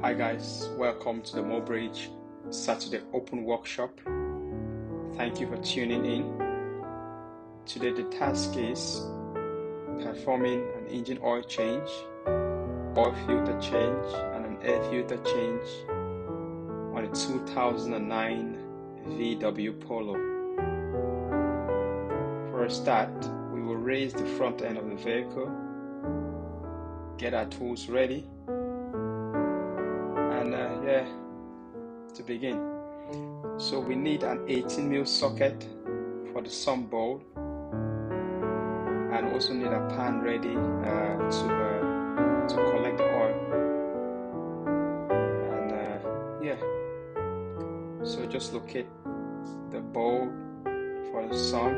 Hi guys, welcome to the Mobrage Saturday Open Workshop. Thank you for tuning in. Today the task is performing an engine oil change, oil filter change and an air filter change on a 2009 VW Polo. For a start, we will raise the front end of the vehicle, get our tools ready, and to begin. So we need an 18mm socket for the sump bowl, and also need a pan ready to collect the oil. And so just locate the bowl for the sump,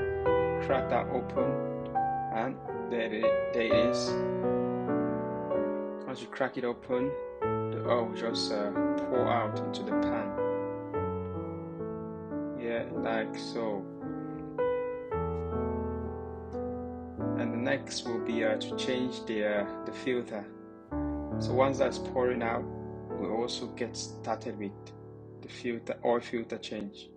crack that open, and there it is. Once you crack it open, the oil will just pour out into the pan. Yeah, like so. And the next will be to change the filter. So once that's pouring out, we'll also get started with the oil filter change.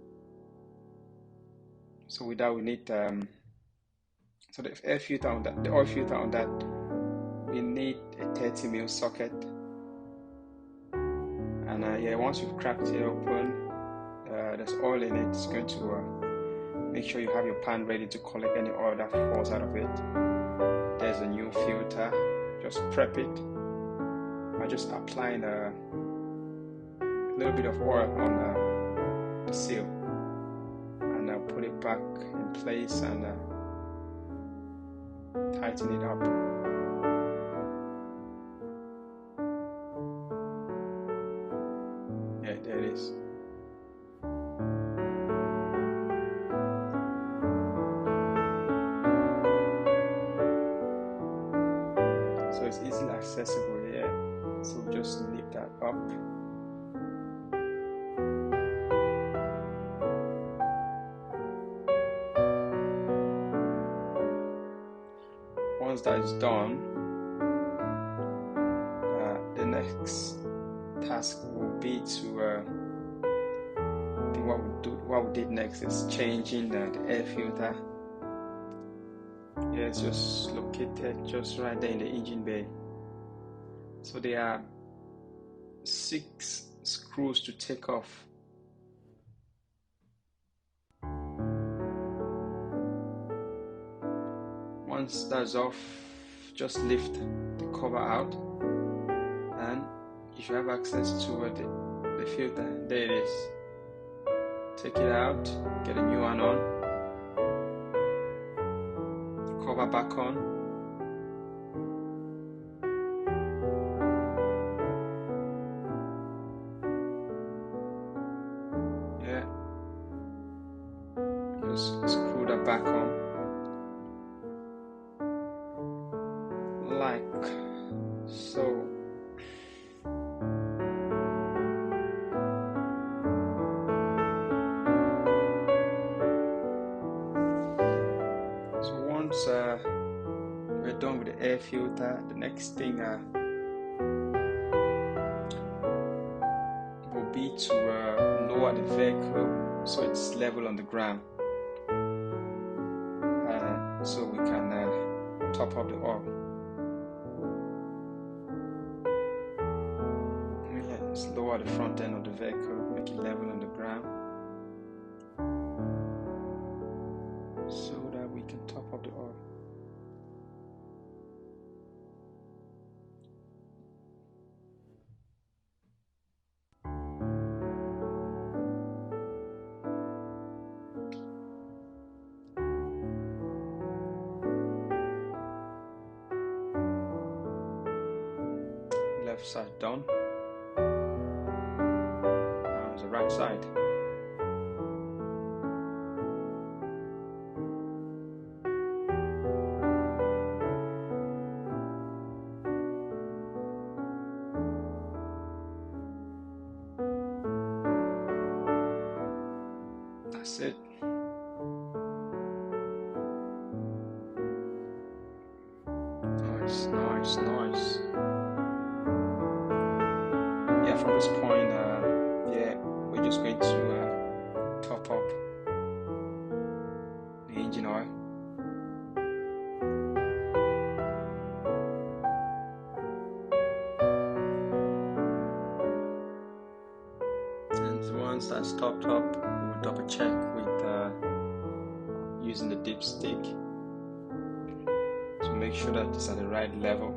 So with that, we need so the oil filter on that, we need a 30mm socket. And once you've cracked it open, there's oil in it. It's going to make sure you have your pan ready to collect any oil that falls out of it. There's a new filter. Just prep it. I'm just applying a little bit of oil on the seal, and I'll put it back in place and tighten it up. Yeah, there it is. So it's easily accessible here. So just lift that up. Once that is done, the next task will be to I think what we did next is changing the air filter. Yeah, it's just located just right there in the engine bay. So there are 6 screws to take off. Once that's off, just lift the cover out, and you should have access to the filter. There it is. Take it out, get a new one on, cover back on. Yeah, just screw that back on like so. So once we're done with the air filter, the next thing will be to lower the vehicle so it's level on the ground, so we can top up the oil. Let's lower the front end of the vehicle, make it level on the ground, so that we can top up the oil. Left side done. Now the right side. That's it. Nice. Yeah, yeah, from this point, yeah, we're just going to top up the engine oil. And once that's topped up, we'll double check with using the dipstick to make sure that it's at the right level.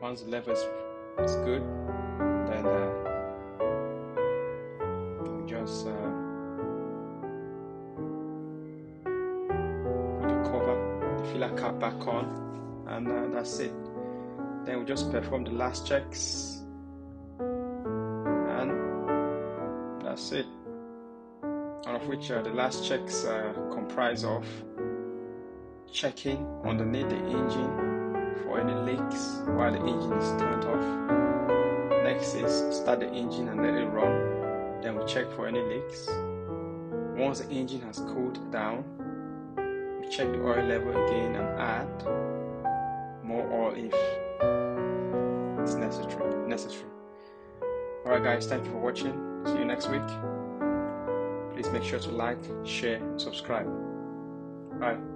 Once the level is good, then we'll just put the cover, the filler cap back on, and that's it. Then we'll just perform the last checks, and that's it. Out of which the last checks comprise of checking underneath the engine for any leaks while the engine is turned off. Next is start the engine and let it run. Then we check for any leaks. Once the engine has cooled down, we check the oil level again and add more oil if it's necessary. Alright guys, thank you for watching. See you next week. Please make sure to like, share, and subscribe. Bye.